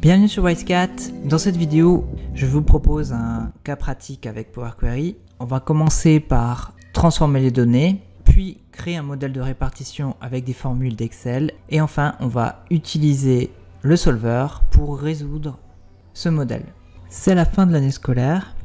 Bienvenue sur WiseCat. Dans cette vidéo, je vous propose un cas pratique avec Power Query. On va commencer par transformer les données, puis créer un modèle de répartition avec des formules d'Excel, et enfin on va utiliser le solver pour résoudre ce modèle. C'est la fin de l'année scolaire,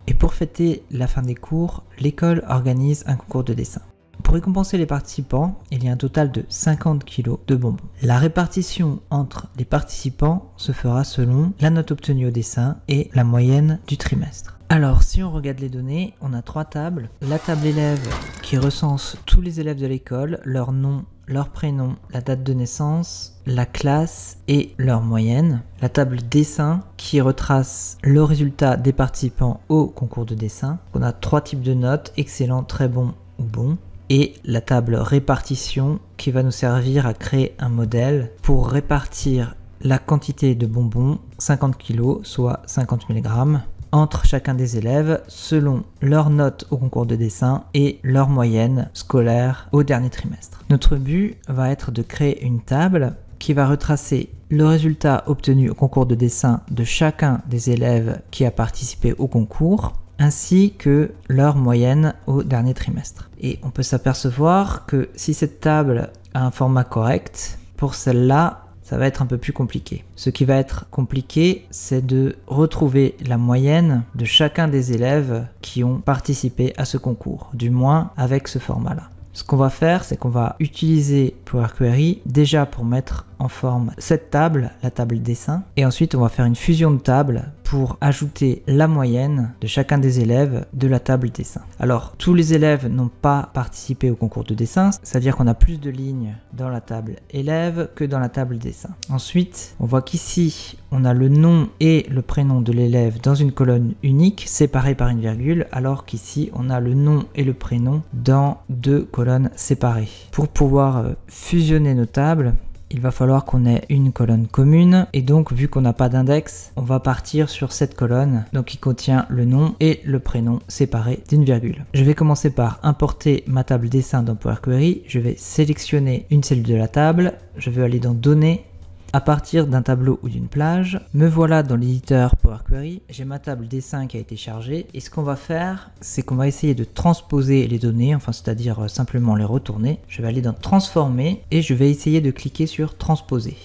et pour fêter la fin des cours, l'école organise un concours de dessin. Pour récompenser les participants, il y a un total de 50 kg de bonbons. La répartition entre les participants se fera selon la note obtenue au dessin et la moyenne du trimestre. Alors, si on regarde les données, on a trois tables. La table élève qui recense tous les élèves de l'école, leur nom, leur prénom, la date de naissance, la classe et leur moyenne. La table dessin qui retrace le résultat des participants au concours de dessin. On a trois types de notes, excellent, très bon ou bon. Et la table répartition qui va nous servir à créer un modèle pour répartir la quantité de bonbons, 50 kg, soit 50 mg, entre chacun des élèves selon leur note au concours de dessin et leur moyenne scolaire au dernier trimestre. Notre but va être de créer une table qui va retracer le résultat obtenu au concours de dessin de chacun des élèves qui a participé au concours, ainsi que leur moyenne au dernier trimestre. Et on peut s'apercevoir que si cette table a un format correct, pour celle-là, ça va être un peu plus compliqué. Ce qui va être compliqué, c'est de retrouver la moyenne de chacun des élèves qui ont participé à ce concours, du moins avec ce format-là. Ce qu'on va faire, c'est qu'on va utiliser Power Query déjà pour mettre en forme cette table, la table dessin, et ensuite on va faire une fusion de tables pour ajouter la moyenne de chacun des élèves de la table dessin. Alors, tous les élèves n'ont pas participé au concours de dessin, c'est-à-dire qu'on a plus de lignes dans la table élève que dans la table dessin. Ensuite, on voit qu'ici, on a le nom et le prénom de l'élève dans une colonne unique, séparée par une virgule, alors qu'ici, on a le nom et le prénom dans deux colonnes séparées. Pour pouvoir fusionner nos tables, il va falloir qu'on ait une colonne commune, et donc vu qu'on n'a pas d'index, on va partir sur cette colonne, donc qui contient le nom et le prénom séparés d'une virgule. Je vais commencer par importer ma table dessin dans Power Query. Je vais sélectionner une cellule de la table, je vais aller dans Données, à partir d'un tableau ou d'une plage. Me voilà dans l'éditeur Power Query, j'ai ma table dessin qui a été chargée, et ce qu'on va faire, c'est qu'on va essayer de transposer les données, enfin c'est-à-dire simplement les retourner. Je vais aller dans Transformer, et je vais essayer de cliquer sur Transposer.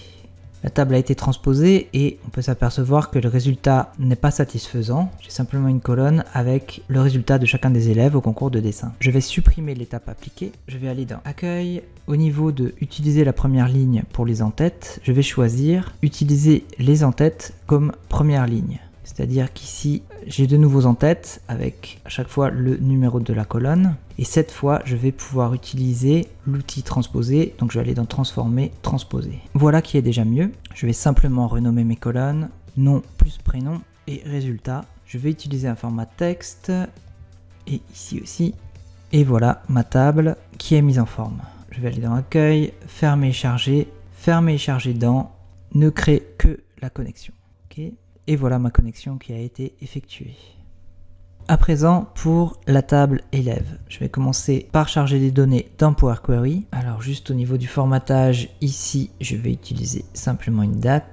La table a été transposée et on peut s'apercevoir que le résultat n'est pas satisfaisant. J'ai simplement une colonne avec le résultat de chacun des élèves au concours de dessin. Je vais supprimer l'étape appliquée. Je vais aller dans Accueil. Au niveau de Utiliser la première ligne pour les en-têtes, je vais choisir Utiliser les en-têtes comme première ligne. C'est-à-dire qu'ici, j'ai de nouveaux en-têtes avec à chaque fois le numéro de la colonne. Et cette fois, je vais pouvoir utiliser l'outil transposer. Donc je vais aller dans Transformer, Transposer. Voilà qui est déjà mieux. Je vais simplement renommer mes colonnes, nom plus prénom et résultat. Je vais utiliser un format texte et ici aussi. Et voilà ma table qui est mise en forme. Je vais aller dans Accueil, Fermer et charger dans Ne crée que la connexion. Ok. Et voilà ma connexion qui a été effectuée. À présent, pour la table élève, je vais commencer par charger les données dans Power Query. Alors juste au niveau du formatage, ici, je vais utiliser simplement une date.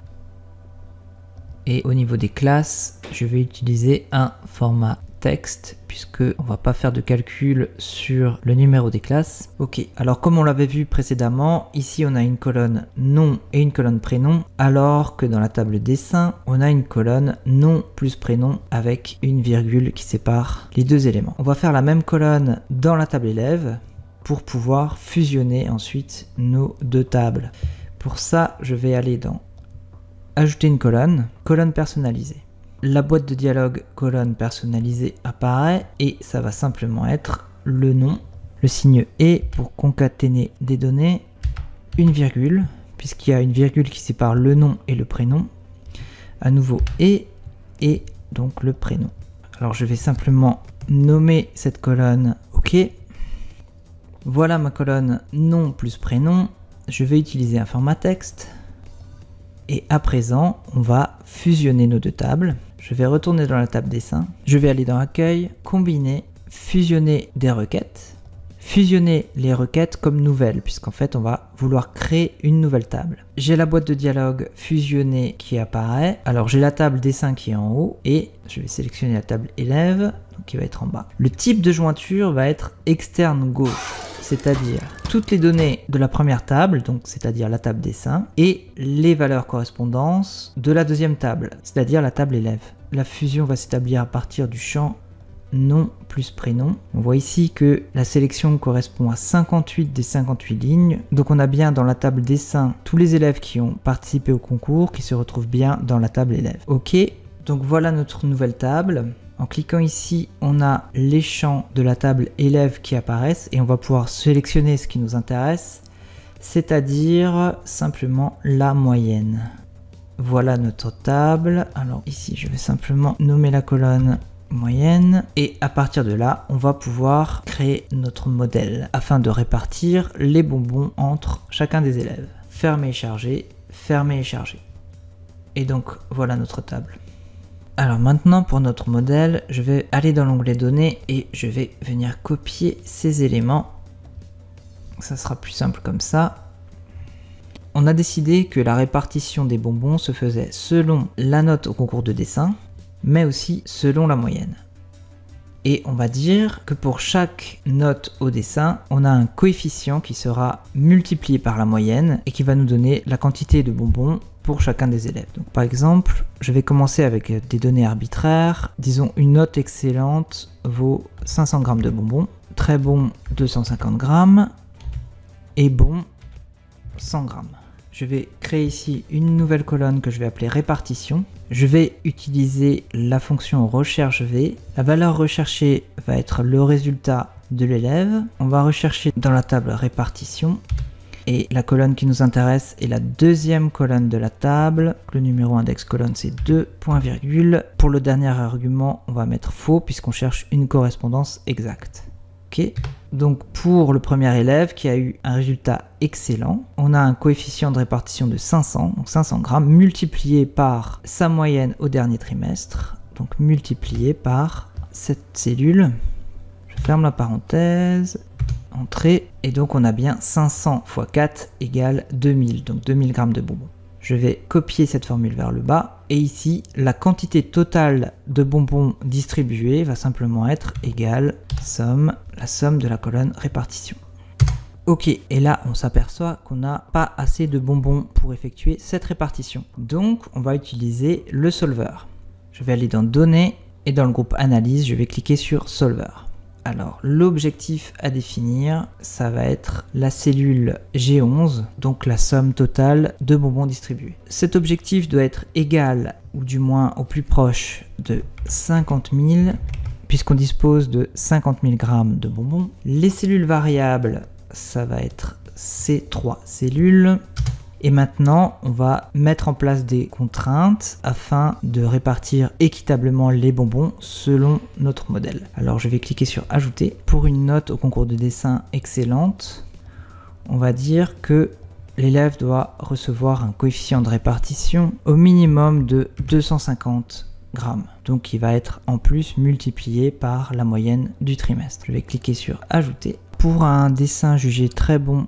Et au niveau des classes, je vais utiliser un format texte, puisque on va pas faire de calcul sur le numéro des classes. Ok, alors comme on l'avait vu précédemment, ici on a une colonne nom et une colonne prénom, alors que dans la table dessin, on a une colonne nom plus prénom avec une virgule qui sépare les deux éléments. On va faire la même colonne dans la table élève pour pouvoir fusionner ensuite nos deux tables. Pour ça, je vais aller dans Ajouter une colonne, colonne personnalisée. La boîte de dialogue colonne personnalisée apparaît et ça va simplement être le nom, le signe et pour concaténer des données, une virgule, puisqu'il y a une virgule qui sépare le nom et le prénom, à nouveau et donc le prénom. Alors je vais simplement nommer cette colonne OK. Voilà ma colonne nom plus prénom. Je vais utiliser un format texte. Et à présent, on va fusionner nos deux tables. Je vais retourner dans la table dessin. Je vais aller dans Accueil, Combiner, Fusionner des requêtes. fusionner les requêtes comme nouvelles, puisqu'en fait on va vouloir créer une nouvelle table. J'ai la boîte de dialogue fusionnée qui apparaît. Alors j'ai la table dessin qui est en haut et je vais sélectionner la table élève, donc qui va être en bas. Le type de jointure va être externe gauche, c'est-à-dire toutes les données de la première table, donc c'est-à-dire la table dessin, et les valeurs correspondances de la deuxième table, c'est-à-dire la table élève. La fusion va s'établir à partir du champ nom plus prénom. On voit ici que la sélection correspond à 58 des 58 lignes. Donc on a bien dans la table dessin tous les élèves qui ont participé au concours qui se retrouvent bien dans la table élève. Ok, donc voilà notre nouvelle table. En cliquant ici, on a les champs de la table élève qui apparaissent et on va pouvoir sélectionner ce qui nous intéresse, c'est-à-dire simplement la moyenne. Voilà notre table. Alors ici, je vais simplement nommer la colonne moyenne et à partir de là on va pouvoir créer notre modèle afin de répartir les bonbons entre chacun des élèves. Fermer et charger, fermer et charger. Et donc voilà notre table. Alors maintenant pour notre modèle, je vais aller dans l'onglet données et je vais venir copier ces éléments. Ça sera plus simple comme ça. On a décidé que la répartition des bonbons se faisait selon la note au concours de dessin, mais aussi selon la moyenne. Et on va dire que pour chaque note au dessin, on a un coefficient qui sera multiplié par la moyenne et qui va nous donner la quantité de bonbons pour chacun des élèves. Donc par exemple, je vais commencer avec des données arbitraires. Disons une note excellente vaut 500 grammes de bonbons, très bon 250 grammes et bon 100 grammes. Je vais créer ici une nouvelle colonne que je vais appeler répartition. Je vais utiliser la fonction recherche V. La valeur recherchée va être le résultat de l'élève. On va rechercher dans la table répartition. Et la colonne qui nous intéresse est la deuxième colonne de la table. Le numéro index colonne c'est 2, point virgule. Pour le dernier argument, on va mettre faux puisqu'on cherche une correspondance exacte. Ok. Donc pour le premier élève qui a eu un résultat excellent, on a un coefficient de répartition de 500, donc 500 grammes, multiplié par sa moyenne au dernier trimestre, donc multiplié par cette cellule. Je ferme la parenthèse, entrée, et donc on a bien 500 x 4 égale 2000, donc 2000 grammes de bonbons. Je vais copier cette formule vers le bas, et ici, la quantité totale de bonbons distribués va simplement être égale la somme de la colonne répartition. Ok, et là on s'aperçoit qu'on n'a pas assez de bonbons pour effectuer cette répartition. Donc on va utiliser le solver. Je vais aller dans données, et dans le groupe analyse, je vais cliquer sur solver. Alors, l'objectif à définir, ça va être la cellule G11, donc la somme totale de bonbons distribués. Cet objectif doit être égal, ou du moins au plus proche, de 50 000, puisqu'on dispose de 50 000 grammes de bonbons. Les cellules variables, ça va être ces trois cellules. Et maintenant, on va mettre en place des contraintes afin de répartir équitablement les bonbons selon notre modèle. Alors, je vais cliquer sur Ajouter. Pour une note au concours de dessin excellente, on va dire que l'élève doit recevoir un coefficient de répartition au minimum de 250 grammes. Donc, il va être en plus multiplié par la moyenne du trimestre. Je vais cliquer sur Ajouter. Pour un dessin jugé très bon,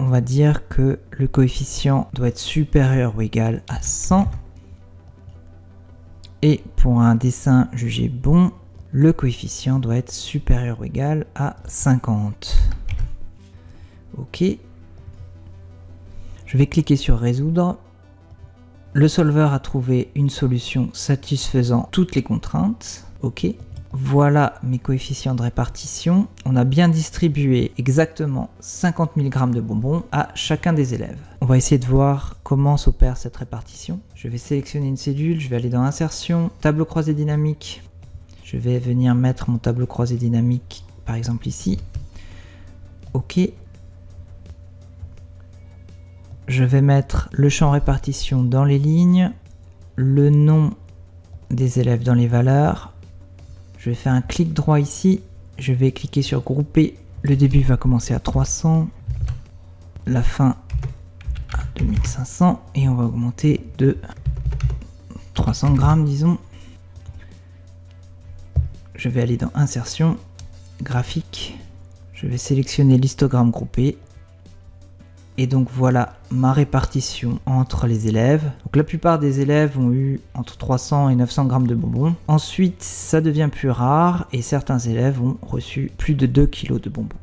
on va dire que le coefficient doit être supérieur ou égal à 100. Et pour un dessin jugé bon, le coefficient doit être supérieur ou égal à 50. Ok. Je vais cliquer sur Résoudre. Le solver a trouvé une solution satisfaisant toutes les contraintes. Ok. Voilà mes coefficients de répartition. On a bien distribué exactement 50 000 grammes de bonbons à chacun des élèves. On va essayer de voir comment s'opère cette répartition. Je vais sélectionner une cellule, je vais aller dans Insertion, Tableau croisé dynamique. Je vais venir mettre mon tableau croisé dynamique, par exemple ici. Ok. Je vais mettre le champ répartition dans les lignes, le nom des élèves dans les valeurs. Je vais faire un clic droit ici, je vais cliquer sur grouper, le début va commencer à 300, la fin à 2500 et on va augmenter de 300 grammes disons. Je vais aller dans Insertion, graphique. Je vais sélectionner l'histogramme groupé. Et donc voilà ma répartition entre les élèves. Donc la plupart des élèves ont eu entre 300 et 900 grammes de bonbons. Ensuite, ça devient plus rare et certains élèves ont reçu plus de 2 kg de bonbons.